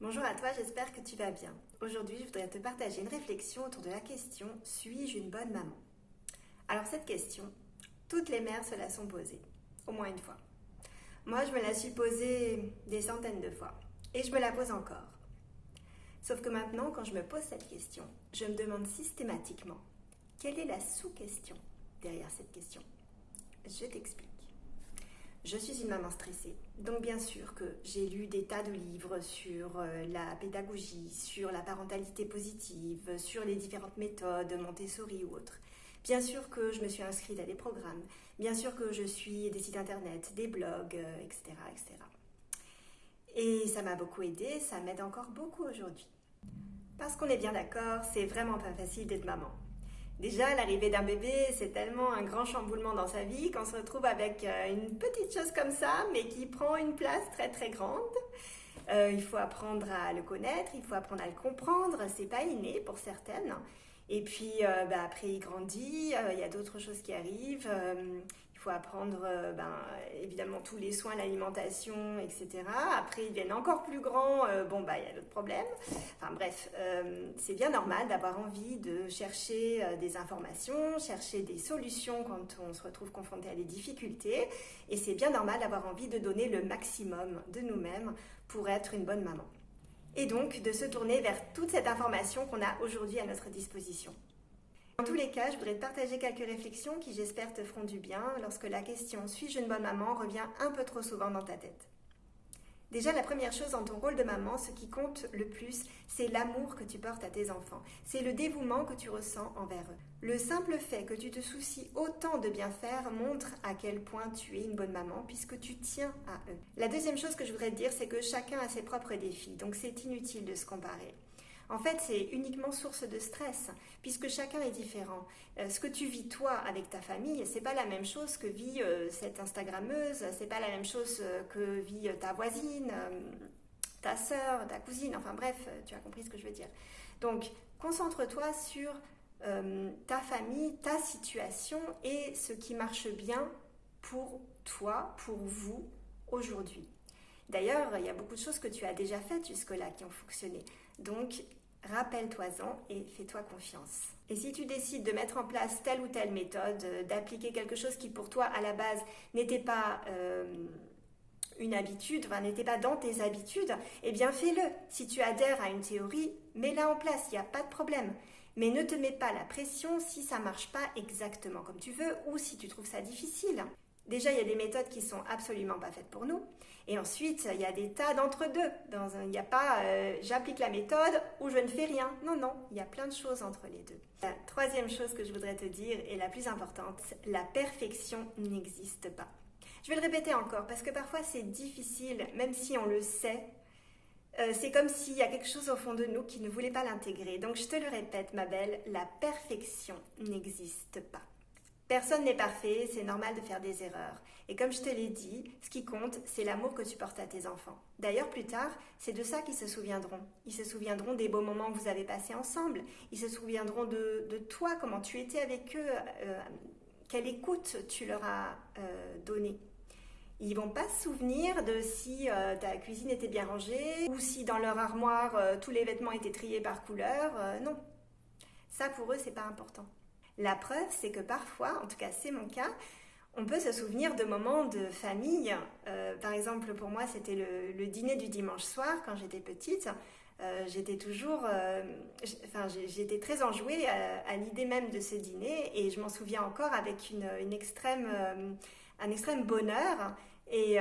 Bonjour à toi, j'espère que tu vas bien. Aujourd'hui, je voudrais te partager une réflexion autour de la question « Suis-je une bonne maman ?» Alors cette question, toutes les mères se la sont posées, au moins une fois. Moi, je me la suis posée des centaines de fois, et je me la pose encore. Sauf que maintenant, quand je me pose cette question, je me demande systématiquement quelle est la sous-question derrière cette question. Je t'explique. Je suis une maman stressée, donc bien sûr que j'ai lu des tas de livres sur la pédagogie, sur la parentalité positive, sur les différentes méthodes, Montessori ou autres. Bien sûr que je me suis inscrite à des programmes, bien sûr que je suis des sites internet, des blogs, etc., etc. Et ça m'a beaucoup aidée, ça m'aide encore beaucoup aujourd'hui. Parce qu'on est bien d'accord, c'est vraiment pas facile d'être maman. Déjà, l'arrivée d'un bébé, c'est tellement un grand chamboulement dans sa vie qu'on se retrouve avec une petite chose comme ça, mais qui prend une place très très grande. Il faut apprendre à le connaître, il faut apprendre à le comprendre, c'est pas inné pour certaines. Et puis après il grandit, il y a d'autres choses qui arrivent. Il faut apprendre évidemment tous les soins, l'alimentation, etc. Après ils deviennent encore plus grands, il y a d'autres problèmes. Enfin bref, c'est bien normal d'avoir envie de chercher des informations, chercher des solutions quand on se retrouve confronté à des difficultés. Et c'est bien normal d'avoir envie de donner le maximum de nous-mêmes pour être une bonne maman. Et donc de se tourner vers toute cette information qu'on a aujourd'hui à notre disposition. Dans tous les cas, je voudrais te partager quelques réflexions qui, j'espère, te feront du bien lorsque la question « Suis-je une bonne maman ?» revient un peu trop souvent dans ta tête. Déjà, la première chose dans ton rôle de maman, ce qui compte le plus, c'est l'amour que tu portes à tes enfants. C'est le dévouement que tu ressens envers eux. Le simple fait que tu te soucies autant de bien faire montre à quel point tu es une bonne maman puisque tu tiens à eux. La deuxième chose que je voudrais te dire, c'est que chacun a ses propres défis, donc c'est inutile de se comparer. En fait, c'est uniquement source de stress, puisque chacun est différent. Ce que tu vis toi avec ta famille, c'est pas la même chose que vit cette Instagrammeuse, c'est pas la même chose que vit ta voisine, ta sœur, ta cousine, enfin bref, tu as compris ce que je veux dire. Donc, concentre-toi sur ta famille, ta situation et ce qui marche bien pour toi, pour vous, aujourd'hui. D'ailleurs, il y a beaucoup de choses que tu as déjà faites jusque-là qui ont fonctionné. Donc, rappelle-toi-en et fais-toi confiance. Et si tu décides de mettre en place telle ou telle méthode, d'appliquer quelque chose qui pour toi à la base n'était pas une habitude, n'était pas dans tes habitudes, eh bien fais-le. Si tu adhères à une théorie, mets-la en place, il n'y a pas de problème. Mais ne te mets pas la pression si ça ne marche pas exactement comme tu veux ou si tu trouves ça difficile. Déjà, il y a des méthodes qui sont absolument pas faites pour nous. Et ensuite, il y a des tas d'entre-deux. Il n'y a pas j'applique la méthode ou je ne fais rien. Non, il y a plein de choses entre les deux. La troisième chose que je voudrais te dire, et la plus importante, la perfection n'existe pas. Je vais le répéter encore parce que parfois c'est difficile, même si on le sait. C'est comme s'il y a quelque chose au fond de nous qui ne voulait pas l'intégrer. Donc je te le répète, ma belle, la perfection n'existe pas. Personne n'est parfait, c'est normal de faire des erreurs. Et comme je te l'ai dit, ce qui compte, c'est l'amour que tu portes à tes enfants. D'ailleurs, plus tard, c'est de ça qu'ils se souviendront. Ils se souviendront des beaux moments que vous avez passés ensemble. Ils se souviendront de toi, comment tu étais avec eux, quelle écoute tu leur as donnée. Ils vont pas se souvenir de si ta cuisine était bien rangée ou si dans leur armoire, tous les vêtements étaient triés par couleur. Non, ça pour eux, c'est pas important. La preuve, c'est que parfois, en tout cas c'est mon cas, on peut se souvenir de moments de famille. Par exemple, pour moi, c'était le dîner du dimanche soir quand j'étais petite. J'étais j'étais très enjouée à l'idée même de ce dîner et je m'en souviens encore avec un extrême bonheur. Et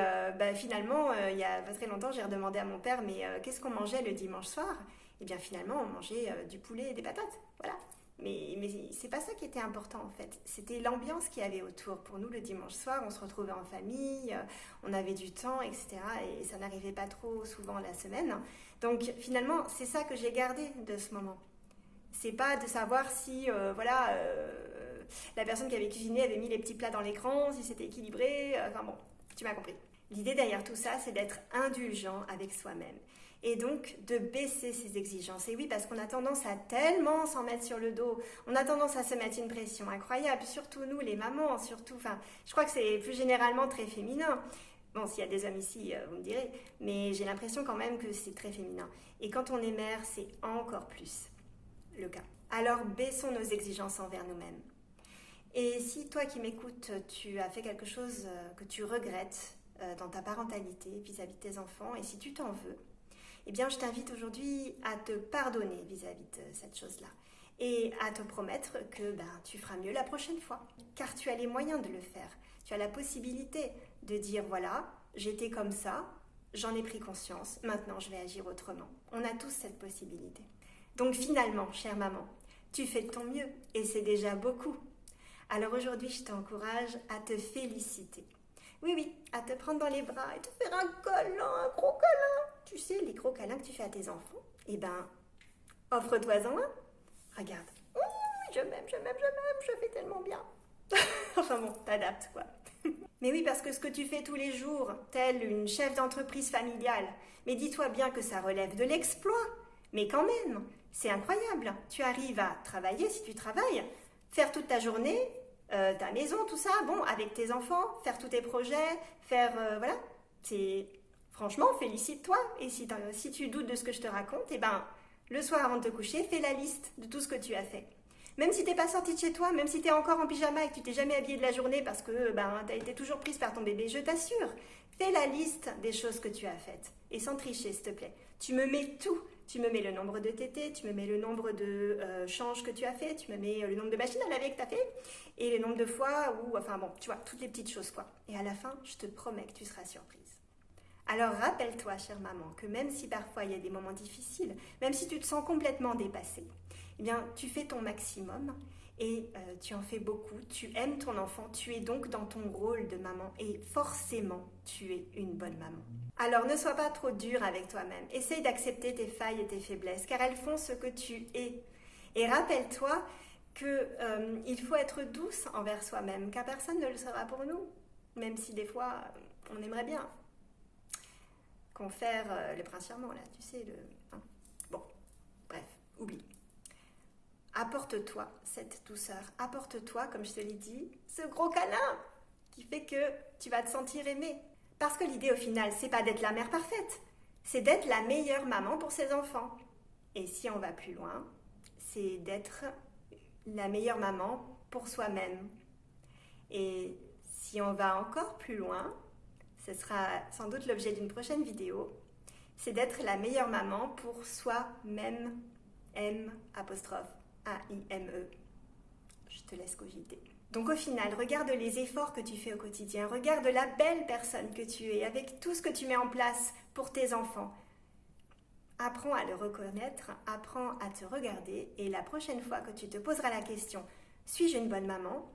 finalement, il y a pas très longtemps, j'ai redemandé à mon père, mais qu'est-ce qu'on mangeait le dimanche soir? Et bien finalement, on mangeait du poulet et des patates. Voilà. Mais c'est pas ça qui était important en fait. C'était l'ambiance qu'il y avait autour. Pour nous, le dimanche soir, on se retrouvait en famille, on avait du temps, etc. Et ça n'arrivait pas trop souvent la semaine. Donc finalement, c'est ça que j'ai gardé de ce moment. C'est pas de savoir si la personne qui avait cuisiné avait mis les petits plats dans l'écran, si c'était équilibré. Tu m'as compris. L'idée derrière tout ça, c'est d'être indulgent avec soi-même. Et donc de baisser ses exigences. Et oui, parce qu'on a tendance à tellement s'en mettre sur le dos, on a tendance à se mettre une pression incroyable, surtout nous les mamans, je crois que c'est plus généralement très féminin. Bon, s'il y a des hommes ici, vous me direz, mais j'ai l'impression quand même que c'est très féminin. Et quand on est mère, c'est encore plus le cas. Alors baissons nos exigences envers nous-mêmes. Et si toi qui m'écoutes, tu as fait quelque chose que tu regrettes dans ta parentalité vis-à-vis de tes enfants, et si tu t'en veux, eh bien je t'invite aujourd'hui à te pardonner vis-à-vis de cette chose-là. Et à te promettre que tu feras mieux la prochaine fois. Car tu as les moyens de le faire. Tu as la possibilité de dire voilà, j'étais comme ça, j'en ai pris conscience, maintenant je vais agir autrement. On a tous cette possibilité. Donc finalement, chère maman, tu fais de ton mieux et c'est déjà beaucoup. Alors aujourd'hui, je t'encourage à te féliciter. Oui, à te prendre dans les bras et te faire un câlin, un gros câlin. Tu sais, les gros câlins que tu fais à tes enfants, offre-toi-en un. Regarde, je m'aime, je fais tellement bien. Enfin bon, t'adaptes quoi. Mais oui, parce que ce que tu fais tous les jours, telle une chef d'entreprise familiale, mais dis-toi bien que ça relève de l'exploit. Mais quand même, c'est incroyable. Tu arrives à travailler, si tu travailles, faire toute ta journée, ta maison, tout ça, bon, avec tes enfants, faire tous tes projets, voilà. Franchement, félicite-toi. Et si tu doutes de ce que je te raconte, le soir avant de te coucher, fais la liste de tout ce que tu as fait. Même si t'es pas sortie de chez toi, même si t'es encore en pyjama et que tu t'es jamais habillée de la journée parce que t'as été toujours prise par ton bébé, je t'assure, fais la liste des choses que tu as faites. Et sans tricher, s'il te plaît. Tu me mets tout. Tu me mets le nombre de tétés, tu me mets le nombre de changes que tu as fait, tu me mets le nombre de machines à laver que tu as fait, et le nombre de fois tu vois, toutes les petites choses quoi. Et à la fin, je te promets que tu seras surprise. Alors rappelle-toi, chère maman, que même si parfois il y a des moments difficiles, même si tu te sens complètement dépassée, eh bien, tu fais ton maximum et tu en fais beaucoup. Tu aimes ton enfant, tu es donc dans ton rôle de maman et forcément, tu es une bonne maman. Alors ne sois pas trop dur avec toi-même. Essaye d'accepter tes failles et tes faiblesses car elles font ce que tu es. Et rappelle-toi qu'il faut être douce envers soi-même car personne ne le sera pour nous. Même si des fois, on aimerait bien confère le prince charmant, là, tu sais, Bon, bref, oublie. Apporte-toi cette douceur, apporte-toi, comme je te l'ai dit, ce gros câlin qui fait que tu vas te sentir aimée. Parce que l'idée au final, c'est pas d'être la mère parfaite, c'est d'être la meilleure maman pour ses enfants. Et si on va plus loin, c'est d'être la meilleure maman pour soi-même. Et si on va encore plus loin, ce sera sans doute l'objet d'une prochaine vidéo, c'est d'être la meilleure maman pour soi-même, M''A''I''M''E. Je te laisse cogiter. Donc au final, regarde les efforts que tu fais au quotidien, regarde la belle personne que tu es avec tout ce que tu mets en place pour tes enfants. Apprends à le reconnaître, apprends à te regarder et la prochaine fois que tu te poseras la question « Suis-je une bonne maman ?»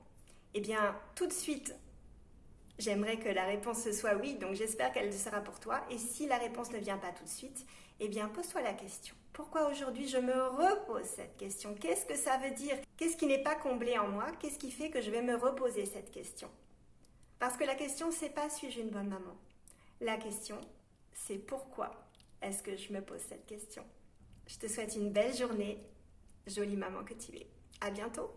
Eh bien, tout de suite, j'aimerais que la réponse soit oui, donc j'espère qu'elle le sera pour toi. Et si la réponse ne vient pas tout de suite, eh bien pose-toi la question. Pourquoi aujourd'hui je me repose cette question? Qu'est-ce que ça veut dire? Qu'est-ce qui n'est pas comblé en moi? Qu'est-ce qui fait que je vais me reposer cette question? Parce que la question, c'est pas suis-je une bonne maman? La question, c'est pourquoi est-ce que je me pose cette question? Je te souhaite une belle journée, jolie maman que tu es. À bientôt!